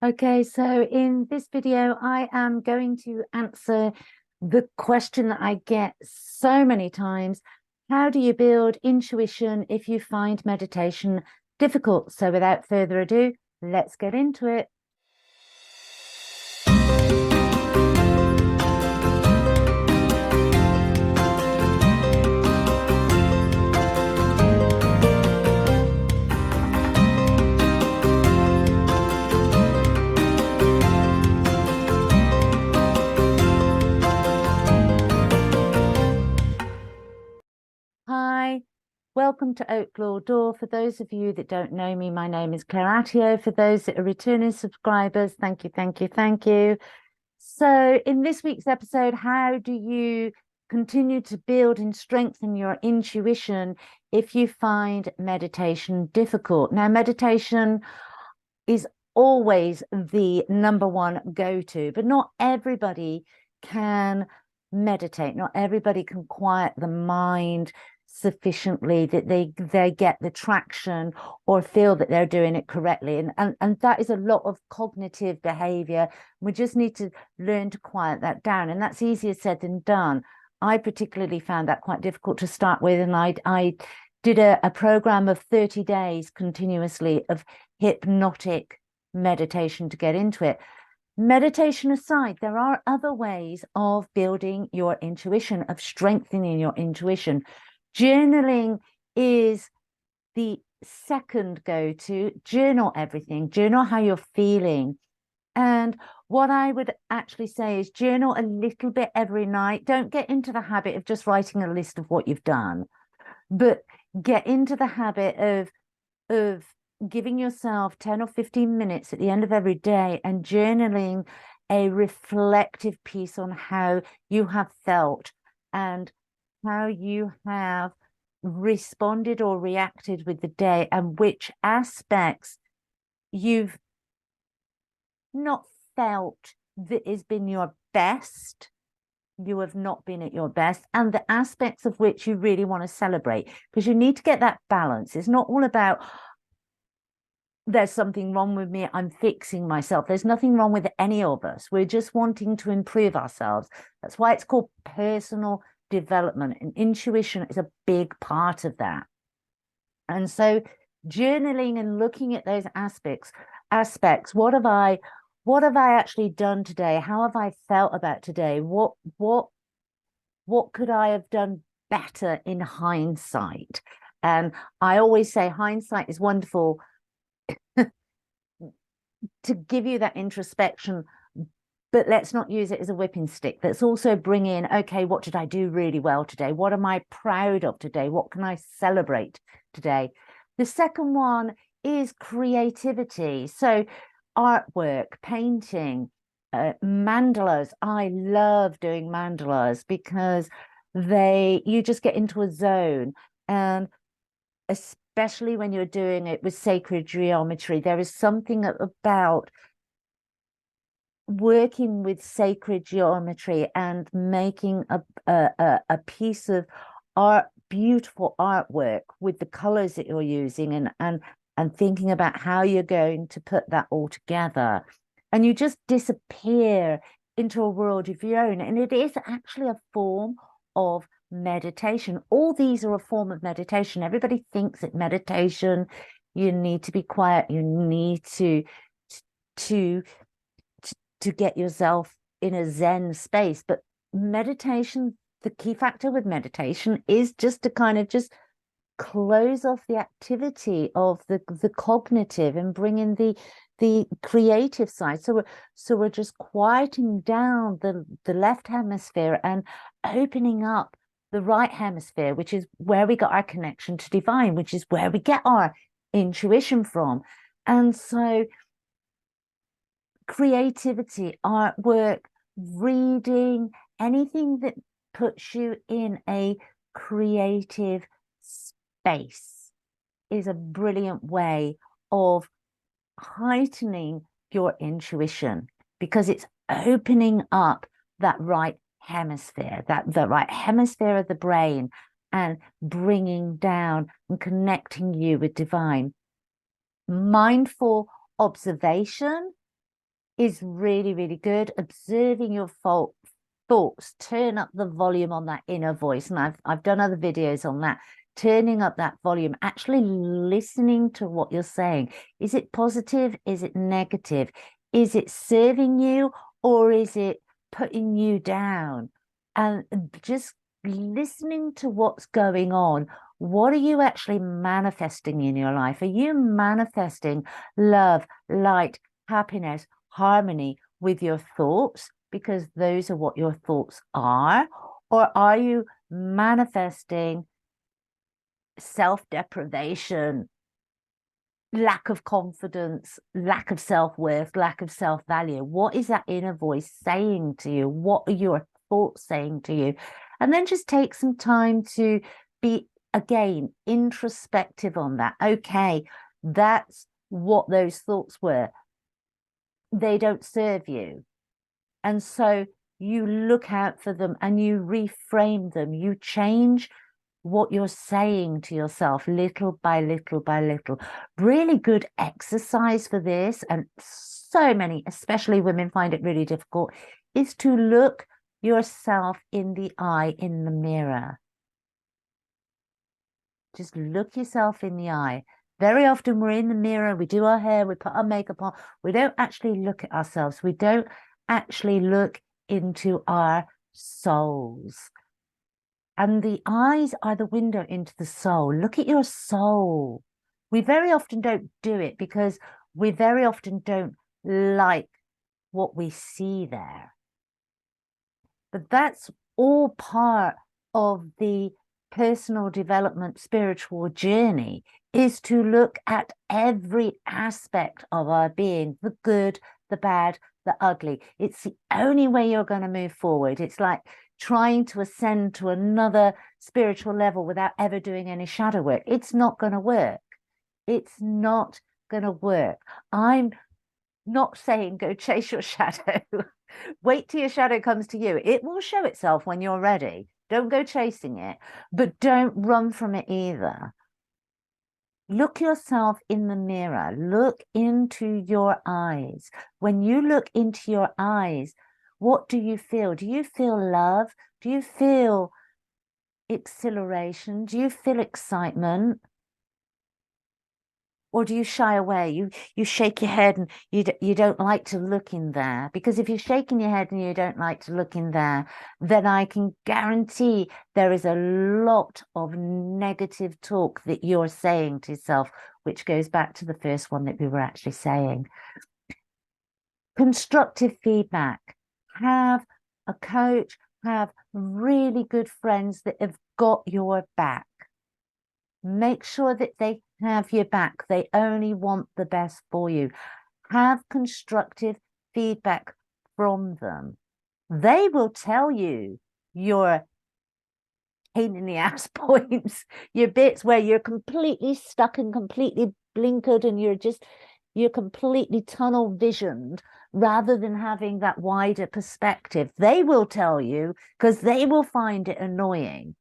Okay, so in this video, I am going to answer the question that I get so many times. How do you build intuition if you find meditation difficult? So without further ado, let's get into it. Hi, welcome to Oaklaw Door. For those of you that don't know me, my name is Claire Attio. For those that are returning subscribers, thank you, thank you, thank you. So in this week's episode, how do you continue to build and strengthen your intuition if you find meditation difficult? Now, meditation is always the number one go-to, but not everybody can meditate. Not everybody can quiet the mind sufficiently that they get the traction or feel that they're doing it correctly, and that is a lot of cognitive behavior. We just need to learn to quiet that down, and that's easier said than done. I particularly found that quite difficult to start with, and I did a program of 30 days continuously of hypnotic meditation to get into it. Meditation aside, there are other ways of building your intuition, of strengthening your intuition. Journaling is the second go-to. Journal everything, journal how you're feeling. And what I would actually say is journal a little bit every night. Don't get into the habit of just writing a list of what you've done, but get into the habit of giving yourself 10 or 15 minutes at the end of every day and journaling a reflective piece on how you have felt and how you have responded or reacted with the day, and which aspects you've not felt that has been your best. You have not been at your best, and the aspects of which you really want to celebrate, because you need to get that balance. It's not all about there's something wrong with me, I'm fixing myself. There's nothing wrong with any of us. We're just wanting to improve ourselves. That's why it's called personal development, and intuition is a big part of that. And so journaling and looking at those aspects, what have I actually done today? How have I felt about today? What could I have done better in hindsight? And I always say hindsight is wonderful to give you that introspection, but let's not use it as a whipping stick. Let's also bring in, okay, what did I do really well today? What am I proud of today? What can I celebrate today? The second one is creativity. So artwork, painting, mandalas. I love doing mandalas because you just get into a zone, and especially when you're doing it with sacred geometry, there is something about working with sacred geometry and making a piece of art, beautiful artwork with the colors that you're using, and thinking about how you're going to put that all together, and you just disappear into a world of your own. And it is actually a form of meditation. All these are a form of meditation. Everybody thinks that meditation, you need to be quiet, you need to get yourself in a Zen space. But meditation, the key factor with meditation is just to kind of just close off the activity of the cognitive and bring in the creative side. So we're just quieting down the left hemisphere and opening up the right hemisphere, which is where we got our connection to divine, which is where we get our intuition from. And so creativity, artwork, reading, anything that puts you in a creative space is a brilliant way of heightening your intuition, because it's opening up that right hemisphere, the right hemisphere of the brain, and bringing down and connecting you with divine. Mindful observation is really, really good. Observing your thoughts, turn up the volume on that inner voice. And I've done other videos on that. Turning up that volume, actually listening to what you're saying. Is it positive? Is it negative? Is it serving you, or is it putting you down? And just listening to what's going on. What are you actually manifesting in your life? Are you manifesting love, light, happiness, harmony with your thoughts, because those are what your thoughts are? Or are you manifesting self-deprivation, lack of confidence, lack of self-worth, lack of self-value? What is that inner voice saying to you? What are your thoughts saying to you? And then just take some time to be, again, introspective on that. Okay, that's what those thoughts were. They don't serve you. And so you look out for them and you reframe them. You change what you're saying to yourself little by little by little. Really good exercise for this, and so many, especially women, find it really difficult, is to look yourself in the eye in the mirror. Just look yourself in the eye. Very often we're in the mirror, we do our hair, we put our makeup on. We don't actually look at ourselves. We don't actually look into our souls. And the eyes are the window into the soul. Look at your soul. We very often don't do it because we very often don't like what we see there. But that's all part of the personal development spiritual journey, is to look at every aspect of our being, the good, the bad, the ugly. It's the only way you're going to move forward. It's like trying to ascend to another spiritual level without ever doing any shadow work. It's not going to work. It's not going to work. I'm not saying go chase your shadow. Wait till your shadow comes to you. It will show itself when you're ready. Don't go chasing it, but don't run from it either. Look yourself in the mirror. Look into your eyes. When you look into your eyes, what do you feel? Do you feel love? Do you feel exhilaration? Do you feel excitement? Or do you shy away? You shake your head and you don't like to look in there? Because if you're shaking your head and you don't like to look in there, then I can guarantee there is a lot of negative talk that you're saying to yourself, which goes back to the first one that we were actually saying. Constructive feedback. Have a coach, have really good friends that have got your back. Make sure that they have your back. They only want the best for you. Have constructive feedback from them. They will tell you your pain in the ass points, your bits where you're completely stuck and completely blinkered and you're completely tunnel visioned, rather than having that wider perspective. They will tell you because they will find it annoying.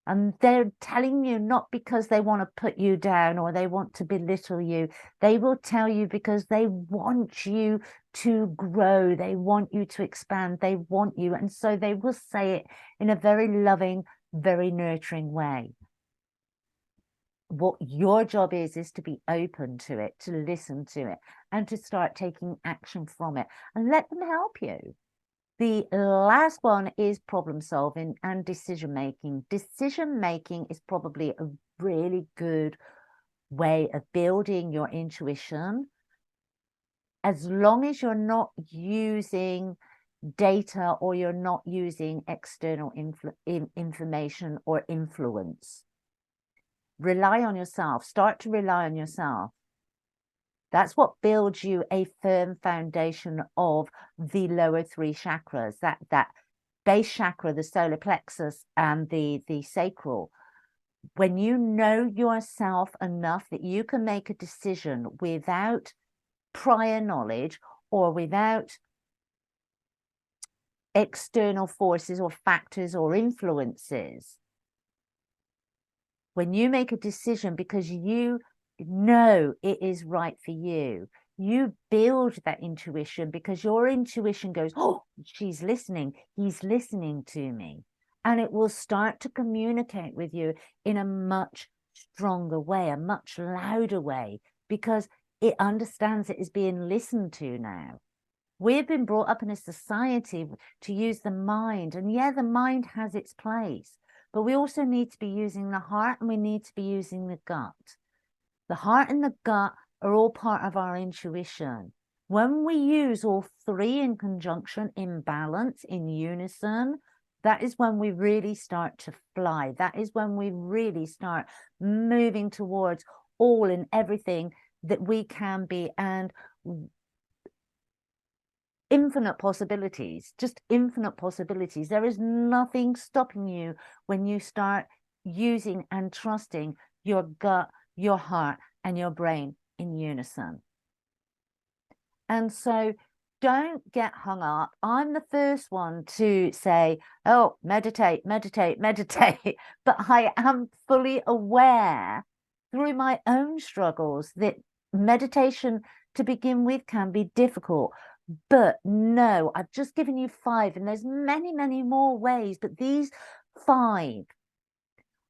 And they're telling you not because they want to put you down or they want to belittle you. They will tell you because they want you to grow. They want you to expand. They want you. And so they will say it in a very loving, very nurturing way. What your job is to be open to it, to listen to it, and to start taking action from it, and let them help you. The last one is problem solving and decision making. Decision making is probably a really good way of building your intuition, as long as you're not using data or you're not using external information or influence. Rely on yourself. Start to rely on yourself. That's what builds you a firm foundation of the lower three chakras, that base chakra, the solar plexus, and the sacral. When you know yourself enough that you can make a decision without prior knowledge or without external forces or factors or influences, when you make a decision because you know it is right for you, you build that intuition, because your intuition goes, oh, she's listening, he's listening to me. And it will start to communicate with you in a much stronger way, a much louder way, because it understands it is being listened to now. We've been brought up in a society to use the mind. And yeah, the mind has its place, but we also need to be using the heart, and we need to be using the gut. The heart and the gut are all part of our intuition. When we use all three in conjunction, in balance, in unison, that is when we really start to fly. That is when we really start moving towards all and everything that we can be, and infinite possibilities, just infinite possibilities. There is nothing stopping you when you start using and trusting your gut, your heart, and your brain in unison. And so don't get hung up. I'm the first one to say, oh, meditate, meditate, meditate. But I am fully aware through my own struggles that meditation to begin with can be difficult. But no, I've just given you 5, and there's many, many more ways, but these 5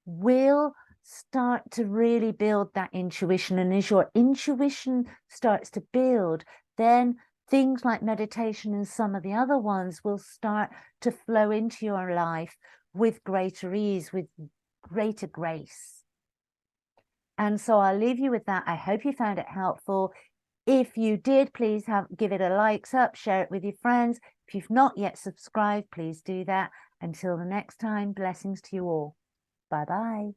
will start to really build that intuition. And as your intuition starts to build, then things like meditation and some of the other ones will start to flow into your life with greater ease, with greater grace. And so I'll leave you with that. I hope you found it helpful. If you did, please give it a likes up, share it with your friends. If you've not yet subscribed, please do that. Until the next time, blessings to you all. Bye-bye.